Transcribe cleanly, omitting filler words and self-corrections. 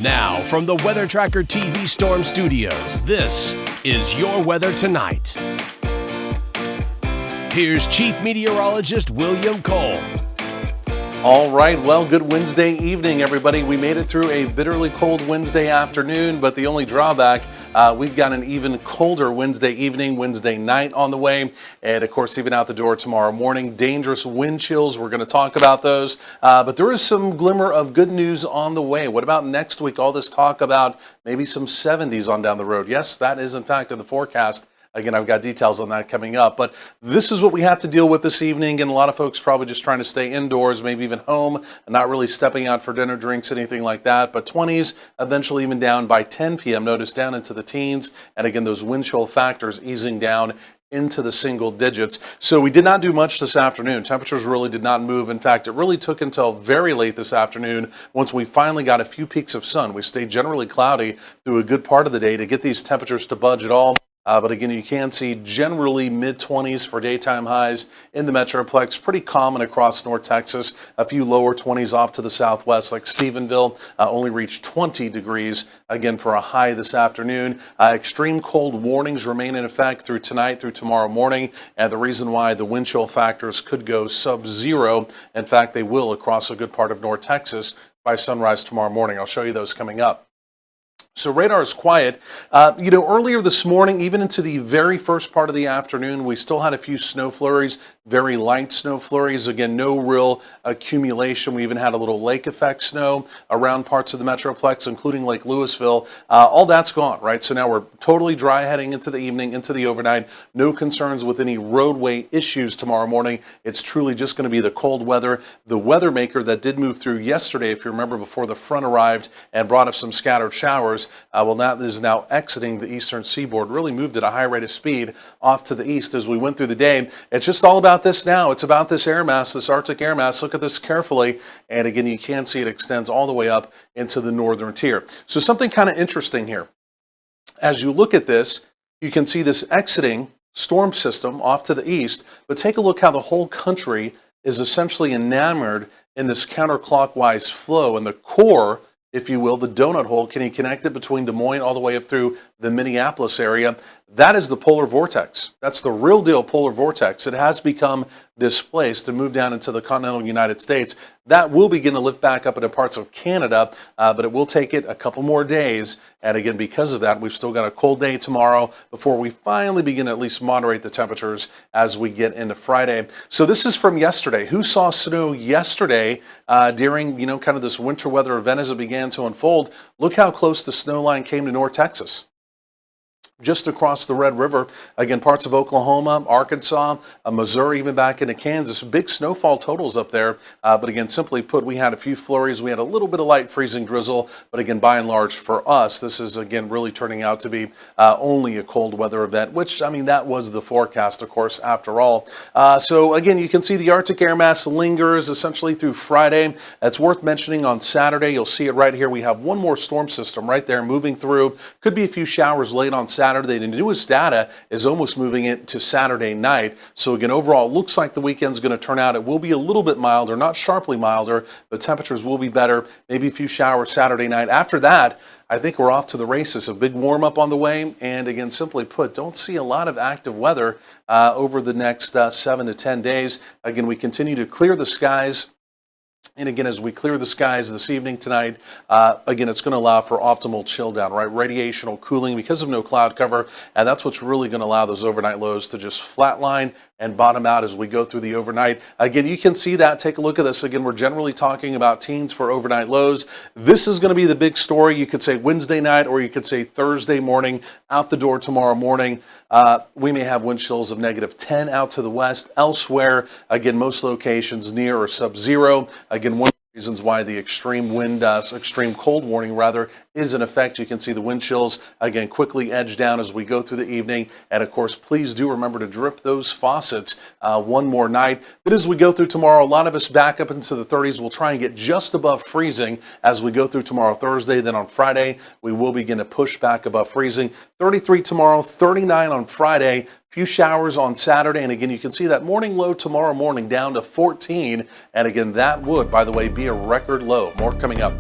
Now, from the Weather Tracker TV Storm Studios, this is your weather tonight. Here's Chief Meteorologist William Cole. All right, well, good Wednesday evening, everybody. We made it through a bitterly cold Wednesday afternoon, but the only drawback, we've got an even colder Wednesday evening, Wednesday night on the way, and of course, even out the door tomorrow morning. Dangerous wind chills, we're going to talk about those, but there is some glimmer of good news on the way. What about next week? All this talk about maybe some 70s on down the road. Yes, that is in fact in the forecast. Again, I've got details on that coming up, but this is what we have to deal with this evening, and a lot of folks probably just trying to stay indoors, maybe even home, and not really stepping out for dinner, drinks, anything like that, but 20s, eventually even down by 10 p.m., notice down into the teens, and again, those wind chill factors easing down into the single digits. So we did not do much this afternoon. Temperatures really did not move. In fact, it really took until very late this afternoon once we finally got a few peaks of sun. We stayed generally cloudy through a good part of the day to get these temperatures to budge at all. But again, you can see generally mid-20s for daytime highs in the Metroplex. Pretty common across North Texas. A few lower 20s off to the southwest, like Stephenville, only reached 20 degrees, again, for a high this afternoon. Extreme cold warnings remain in effect through tonight, through tomorrow morning. And the reason why the wind chill factors could go sub-zero, in fact, they will across a good part of North Texas by sunrise tomorrow morning. I'll show you those coming up. So radar is quiet. Earlier this morning, even into the very first part of the afternoon, we still had a few snow flurries, very light snow flurries. Again, no real accumulation. We even had a little lake effect snow around parts of the Metroplex, including Lake Louisville. All that's gone, right? So now we're totally dry heading into the evening, into the overnight. No concerns with any roadway issues tomorrow morning. It's truly just going to be the cold weather. The weather maker that did move through yesterday, if you remember, before the front arrived and brought us some scattered showers, is now exiting the eastern seaboard, really moved at a high rate of speed off to the east as we went through the day. It's just all about this now. It's about this air mass, this Arctic air mass. Look at this carefully. And again, you can see it extends all the way up into the northern tier. So something kind of interesting here. As you look at this, you can see this exiting storm system off to the east, but take a look how the whole country is essentially enamored in this counterclockwise flow, and the core, if you will, the donut hole, can you connect it between Des Moines all the way up through the Minneapolis area? That is the polar vortex. That's the real deal polar vortex. It has become displaced and moved down into the continental United States. That will begin to lift back up into parts of Canada, but it will take it a couple more days. And again, because of that, we've still got a cold day tomorrow before we finally begin to at least moderate the temperatures as we get into Friday. So this is from yesterday. Who saw snow yesterday during, kind of this winter weather event as it began to unfold? Look how close the snow line came to North Texas. Just across the Red River, again, parts of Oklahoma, Arkansas, Missouri, even back into Kansas. Big snowfall totals up there. But again, simply put, we had a few flurries. We had a little bit of light freezing drizzle. But again, by and large, for us, this is, again, really turning out to be only a cold weather event, which, that was the forecast, of course, after all. So again, you can see the Arctic air mass lingers essentially through Friday. It's worth mentioning on Saturday. You'll see it right here. We have one more storm system right there moving through. Could be a few showers late on Saturday. The newest data is almost moving it to Saturday night. So again, overall, it looks like the weekend's going to turn out. It will be a little bit milder, not sharply milder, but temperatures will be better. Maybe a few showers Saturday night. After that, I think we're off to the races. A big warm-up on the way. And again, simply put, don't see a lot of active weather over the next 7 to 10 days. Again, we continue to clear the skies. And again, as we clear the skies this evening tonight, again, it's going to allow for optimal chill down, right? Radiational cooling because of no cloud cover. And that's what's really going to allow those overnight lows to just flatline and bottom out as we go through the overnight. Again, you can see that. Take a look at this. Again, we're generally talking about teens for overnight lows. This is going to be the big story. You could say Wednesday night, or you could say Thursday morning, out the door tomorrow morning. We may have wind chills of -10 out to the west. Elsewhere, again, most locations near or sub-zero. Again, one of the reasons why the extreme cold warning is in effect. You can see the wind chills again quickly edge down as we go through the evening. And of course, please do remember to drip those faucets one more night. But as we go through tomorrow, a lot of us back up into the 30s. We'll try and get just above freezing as we go through tomorrow, Thursday. Then on Friday, we will begin to push back above freezing. 33 tomorrow, 39 on Friday. Few showers on Saturday, and again, you can see that morning low tomorrow morning down to 14. And again, that would, by the way, be a record low. More coming up.